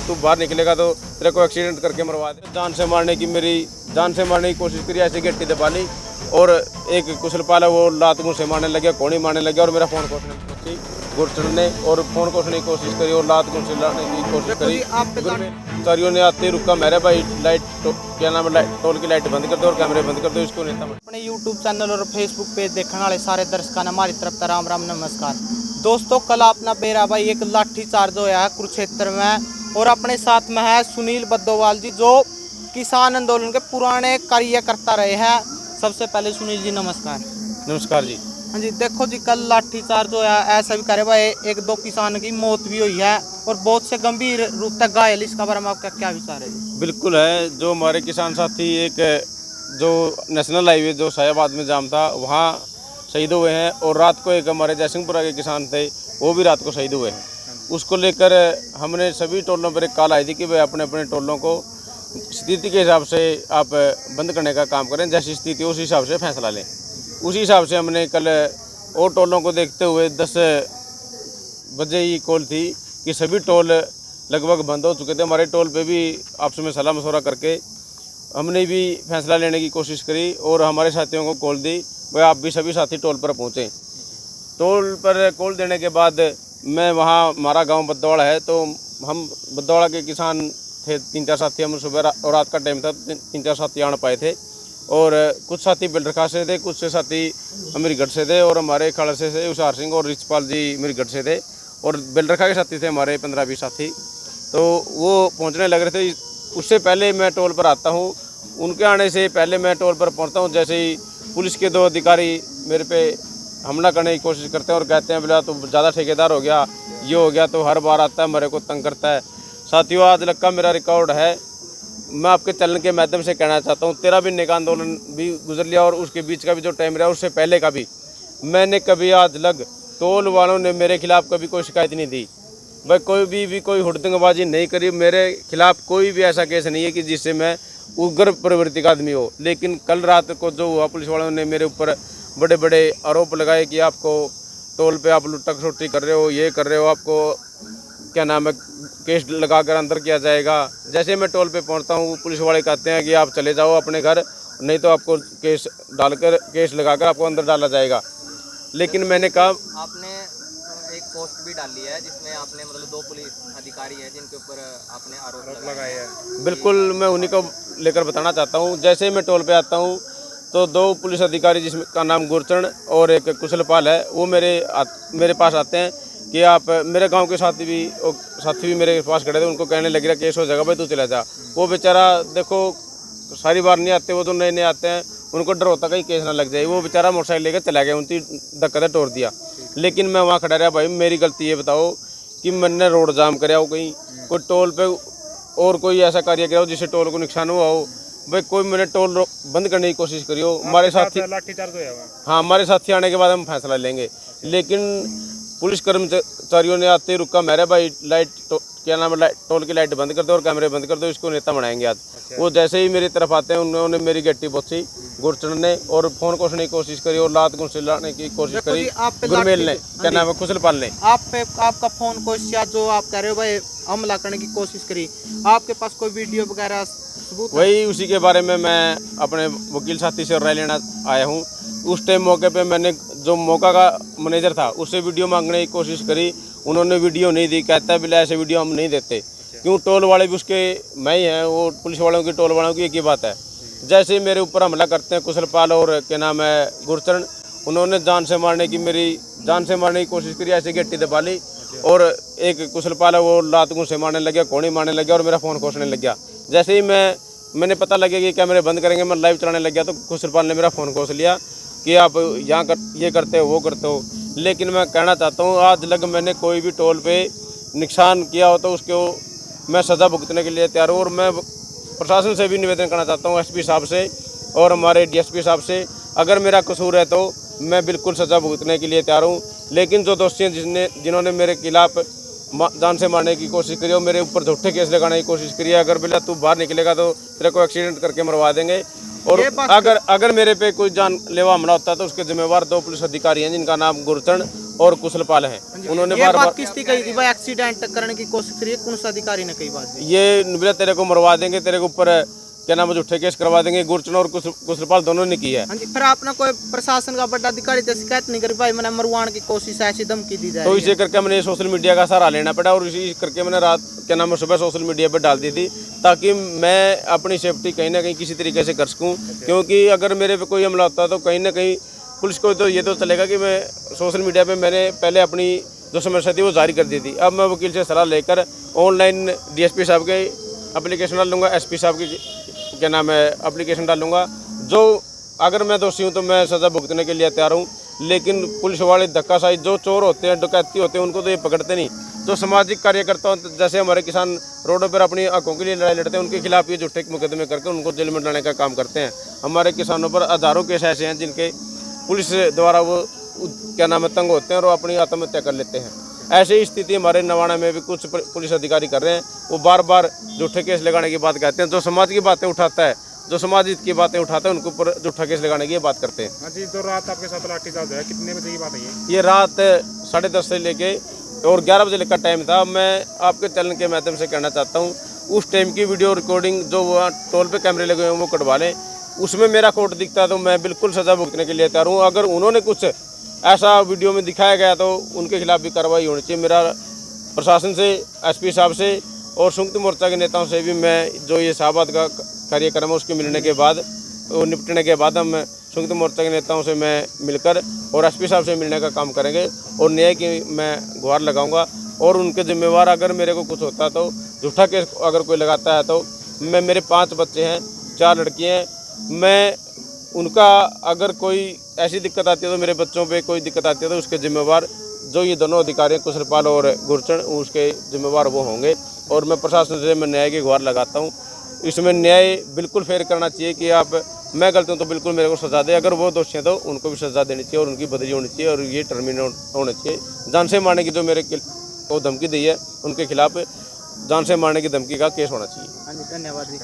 तू बाहर निकलेगा तो तेरे को एक्सीडेंट करके मरवा दे। जान से मारने की कोशिश करी, ऐसे गट्टी दबा ली और एक कुशलपाल है वो लात मुँह से मारने लगे, कोनी मारने लगे और मेरा फोन कोसने की कोशिश गुरचरण ने और फोन कोसने की कोशिश करी और लात मुँह से लाने की कोशिश करी। कर्मचारियों ने आते रुका, मेरे भाई लाइट क्या नाम है, टोल की लाइट बंद कर दो और कैमरे बंद कर दो, इसको नहीं था। अपने यूट्यूब चैनल और फेसबुक पेज देखने वाले सारे दर्शकों ने हमारी तरफ से राम राम नमस्कार। दोस्तों, कल अपना बेरा भाई एक लाठी चार्ज होया है कुरुक्षेत्र में और अपने साथ में है सुनील बद्दोवाल जी, जो किसान आंदोलन के पुराने कार्यकर्ता रहे हैं। सबसे पहले सुनील जी नमस्कार। नमस्कार जी। हाँ जी, देखो जी, कल लाठी चार्ज होया, ऐसा भी करे भाई एक दो किसान की मौत भी हुई है और बहुत से गंभीर रूप तक घायल। इसका बारे में आपका क्या विचार है जी? बिल्कुल है, जो हमारे किसान साथी एक जो नेशनल हाईवे जो सायाबाद में जाम था वहाँ शहीद हुए हैं और रात को एक हमारे जयसिंहपुरा के किसान थे वो भी रात को शहीद हुए हैं। उसको लेकर हमने सभी टोलों पर एक कॉल आई थी कि वे अपने अपने टोलों को स्थिति के हिसाब से आप बंद करने का काम करें, जैसी स्थिति उस हिसाब से फैसला लें। उसी हिसाब से हमने कल और टोलों को देखते हुए 10 बजे ही कॉल थी कि सभी टोल लगभग बंद हो चुके थे। हमारे टोल पे भी आपस में सलाह मशवरा करके हमने भी फैसला लेने की कोशिश करी और हमारे साथियों को कॉल दी, वह आप भी सभी साथी टोल पर पहुँचें। टोल पर कॉल देने के बाद मैं वहाँ, हमारा गांव बद्दौड़ा है, तो हम बद्दौड़ा के किसान थे 3-4 साथी, हम सुबह और रात का टाइम था, 3-4 साथी आने पाए थे और कुछ साथी बेलरखा से थे, कुछ साथी अमीरगढ़ से थे और हमारे खालसे से उषार सिंह और रिचपाल जी अमीरगढ़ से थे और बेलरखा के साथी थे हमारे 15-20 साथी। तो वो पहुंचने लग रहे थे। उससे पहले मैं टोल पर आता हूं, उनके आने से पहले मैं टोल पर पहुंचता हूं। जैसे ही पुलिस के 2 अधिकारी मेरे पे हमला करने की कोशिश करते हैं और कहते हैं बोला तो ज़्यादा ठेकेदार हो गया, ये हो गया, तो हर बार आता है मेरे को तंग करता है। साथियों, आज तक का मेरा रिकॉर्ड है, मैं आपके चैनल के माध्यम से कहना चाहता हूँ, 13 महीने का आंदोलन भी गुजर लिया और उसके बीच का भी जो टाइम रहा उससे पहले का भी मैंने कभी आज लग टोल वालों ने मेरे खिलाफ कभी कोई शिकायत नहीं दी। भाई कोई भी कोई हुड़दंगबाजी नहीं करी, मेरे खिलाफ कोई भी ऐसा केस नहीं है कि जिससे मैं उग्र प्रवृत्ति का आदमी हो। लेकिन कल रात को जो हुआ, पुलिस वालों ने मेरे ऊपर बड़े बड़े आरोप लगाए कि आपको टोल पे आप लुट्टा खसोटी कर रहे हो, ये कर रहे हो, आपको क्या नाम है केस लगाकर अंदर किया जाएगा। जैसे मैं टोल पे पहुंचता हूँ पुलिस वाले कहते हैं कि आप चले जाओ अपने घर, नहीं तो आपको केस लगाकर आपको अंदर डाला जाएगा। लेकिन मैंने कहा, आपने एक पोस्ट भी डाली है जिसमें आपने मतलब 2 पुलिस अधिकारी हैं जिनके ऊपर आपने आरोप लगाए हैं। बिल्कुल, मैं उन्हीं को लेकर बताना चाहता हूँ। जैसे मैं टोल पे आता हूँ तो 2 पुलिस अधिकारी जिसका नाम गुरचरण और एक कुशलपाल है, वो मेरे पास आते हैं कि आप, मेरे गांव के साथी भी मेरे पास खड़े थे, उनको कहने लग रहा केस हो जाएगा भाई तू चला जा। वो बेचारा देखो सारी बार नहीं आते, वो तो नए नए आते हैं, उनको डर होता कहीं केस ना लग जाए। वो बेचारा मोटरसाइकिल लेकर चला गया, उनकी धक्का तोड़ दिया। लेकिन मैं वहाँ खड़ा रहा। भाई मेरी गलती ये बताओ कि मैंने रोड जाम कराया हो, कहीं कोई टोल पे और कोई ऐसा कार्य किया हो जिससे टोल को नुकसान हुआ हो, भाई कोई मैंने टोल बंद करने की कोशिश करी हो, हमारे साथी हाँ हमारे साथी आने के बाद हम फैसला लेंगे। लेकिन पुलिस कर्मचारियों ने आते रुका, मेरे भाई लाइट क्या नाम है, टोल की लाइट बंद कर दो और कैमरे बंद कर दो, इसको नेता बनाएंगे आज। वो जैसे ही मेरी तरफ आते हैं उन्होंने मेरी गट्टी पहुंची गुरचरण ने और फोन कोसने की कोशिश करी और लात को लाने की कोशिश करी गुरमेल ने, क्या नाम है, कुशलपाल ने। आपका फोन को जो आप कह रहे हो भाई हमला करने की कोशिश करी, आपके पास कोई वीडियो वगैरह सबूत? वही उसी के बारे में मैं अपने वकील साथी से राय लेना आया हूँ। उस टाइम मौके पे मैंने जो मौका का मैनेजर था उससे वीडियो मांगने की कोशिश करी, उन्होंने वीडियो नहीं दी। कहता है बिल्ला ऐसे वीडियो हम नहीं देते, क्यों, टोल वाले भी उसके मैं ही हैं, वो पुलिस वालों की टोल वालों की एक ही बात है। जैसे ही मेरे ऊपर हमला करते हैं कुशलपाल और क्या नाम है गुरचरण, उन्होंने जान से मारने की कोशिश करी, ऐसे गट्टी दबा ली और एक कुशलपाल है वो लात मुँह से मारने लग गया, कोनी मारने लग गया और मेरा फ़ोन खोसने लग गया। जैसे ही मैंने पता लगे कि कैमरे बंद करेंगे, मैं लाइव चलाने लग गया, तो कुशलपाल ने मेरा फ़ोन खोस लिया कि आप यहाँ ये करते हो वो करते हो। लेकिन मैं कहना चाहता हूँ, आज लग मैंने कोई भी टोल पे नुकसान किया हो तो उसको मैं सज़ा भुगतने के लिए तैयार हूँ। और मैं प्रशासन से भी निवेदन करना चाहता हूँ, एसपी साहब से और हमारे डीएसपी साहब से, अगर मेरा कसूर है तो मैं बिल्कुल सज़ा भुगतने के लिए तैयार हूँ। लेकिन जो दोषी हैं जिन्होंने मेरे खिलाफ जान से मारने की कोशिश करी और मेरे ऊपर झूठे केस लगाने की कोशिश करी है, अगर बिल्ला तू बाहर निकलेगा तो तेरे को एक्सीडेंट करके मरवा देंगे। और अगर मेरे पे कोई जानलेवा हमला होता है तो उसके जिम्मेवार 2 पुलिस अधिकारी हैं जिनका नाम गुरचरण और कुशलपाल हैं। उन्होंने ये बार बात बार किसकी कही थी भाई, एक्सीडेंट करने की कोशिश करी, कौन सा अधिकारी ने कही बात दी? ये निबरा तेरे को मरवा देंगे, तेरे के ऊपर क्या नाम है झूठे केस करवा देंगे, गुरचन और कुशलपाल दोनों ने की है। हाँ जी, फिर आपने कोई प्रशासन का बड़ा अधिकारी से शिकायत नहीं करी भाई मैंने मरवाने की कोशिश ऐसी धमकी दी जाए? तो इसे करके मैंने सोशल मीडिया का सहारा लेना पड़ा और इसी करके मैंने रात क्या नाम है सुबह सोशल मीडिया पर डाल दी थी, ताकि मैं अपनी सेफ्टी कहीं ना कहीं किसी तरीके से कर सकूँ। क्योंकि अगर मेरे पे कोई हमला होता तो कहीं ना कहीं पुलिस को तो ये तो चलेगा कि मैं सोशल मीडिया पे मैंने पहले अपनी जो समस्या थी वो जारी कर दी थी। अब मैं वकील से सलाह लेकर ऑनलाइन डीएसपी साहब के एप्लीकेशन डाल लूँगा, एसपी साहब की क्या नाम है एप्लीकेशन डालूंगा। जो अगर मैं दोषी हूँ तो मैं सज़ा भुगतने के लिए तैयार हूँ, लेकिन पुलिस वाले धक्काशाही जो चोर होते हैं, डकैती होते हैं, उनको तो ये पकड़ते नहीं। जो सामाजिक कार्यकर्ता जैसे हमारे किसान रोडों पर अपनी हकों के लिए लड़ाई लड़ते हैं, उनके खिलाफ ये झूठे मुकदमे करके उनको जेल में डालने का काम करते हैं। हमारे किसानों पर हज़ारों केस ऐसे हैं जिनके पुलिस द्वारा वो क्या नाम है तंग होते हैं और वो अपनी आत्महत्या कर लेते हैं। ऐसे ही स्थिति हमारे नवाड़ा में भी कुछ पुलिस अधिकारी कर रहे हैं। वो बार बार झूठे केस लगाने की बात कहते हैं। जो समाज की बातें उठाता है, जो समाज हित की बातें उठाता है, उनके ऊपर झूठा केस लगाने की बात करते हैं। हाँ जी, तो रात आपके साथ लाठीचार्ज है, कितने बजे की बात है ये? ये रात 10:30 से लेके और 11 बजे का टाइम था। मैं आपके चैनल के माध्यम से कहना चाहता हूँ, उस टाइम की वीडियो रिकॉर्डिंग जो वहाँ टोल पे कैमरे लगे हुए हैं वो कटवा लें। उसमें मेरा कोर्ट दिखता है तो मैं बिल्कुल सज़ा भुगतने के लिए तैयार हूँ। अगर उन्होंने कुछ ऐसा वीडियो में दिखाया गया तो उनके खिलाफ भी कार्रवाई होनी चाहिए। मेरा प्रशासन से, एसपी साहब से और संयुक्त मोर्चा के नेताओं से भी मैं जो ये शाहबाद का कार्यक्रम है उसके मिलने के बाद, वो निपटने के बाद हम संयुक्त मोर्चा के नेताओं से मैं मिलकर और एसपी साहब से मिलने का काम करेंगे और न्याय की मैं गुहार लगाऊंगा। और उनके जिम्मेवार अगर मेरे को कुछ होता तो झूठा केस अगर कोई लगाता है तो मैं, मेरे 5 बच्चे हैं, 4 लड़कियाँ हैं, मैं उनका अगर कोई ऐसी दिक्कत आती है तो मेरे बच्चों पे कोई दिक्कत आती है तो उसके जिम्मेवार जो ये दोनों अधिकारी कुशलपाल और गुरचन, उसके जिम्मेवार वो होंगे। और मैं प्रशासन से मैं न्याय की गुहार लगाता हूँ। इसमें न्याय बिल्कुल फेयर करना चाहिए कि आप, मैं गलत हूँ तो बिल्कुल मेरे को सज़ा दे, अगर वो दोषी हैं तो उनको भी सज़ा देनी चाहिए और उनकी बदली होनी चाहिए और ये टर्मिनेट होना चाहिए। जान से मारने की जो मेरे को धमकी दी है उनके खिलाफ जान से मारने की धमकी का केस होना चाहिए। हाँ जी, धन्यवाद जी।